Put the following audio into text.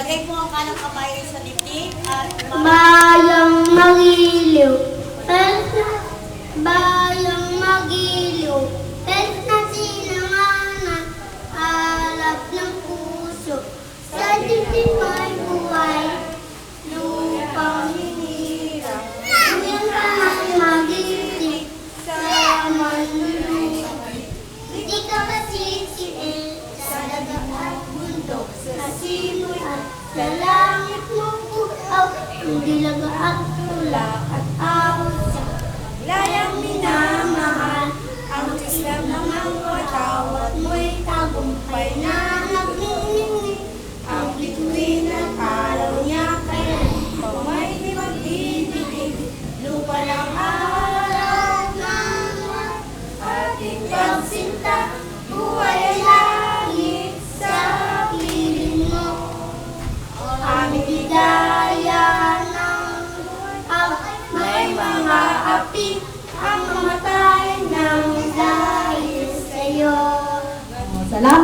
Lagay mo ang kanang kamay sa dibdib at Bayang magiliw, bayang magiliw, na sinanganan, alap ng puso, sa dibdib may buhay, lupang hinirang, yung kamay magiliw, sa manlulupay, di ka masisiin, sa dagat at bundok, sa simoy at sa langit mo buhaw, hindi laga at tula at awit sa layang minamahal. Ang Islam ng ang patawat mo'y tagumpay na nagniningning. Ang bituin at araw niya kaya pamay di magdidilig. Lupa lang alat ng ating pagsinta, buhay ay langit sa piling mo. Aming ligaya ng may mga api ang mamatay ng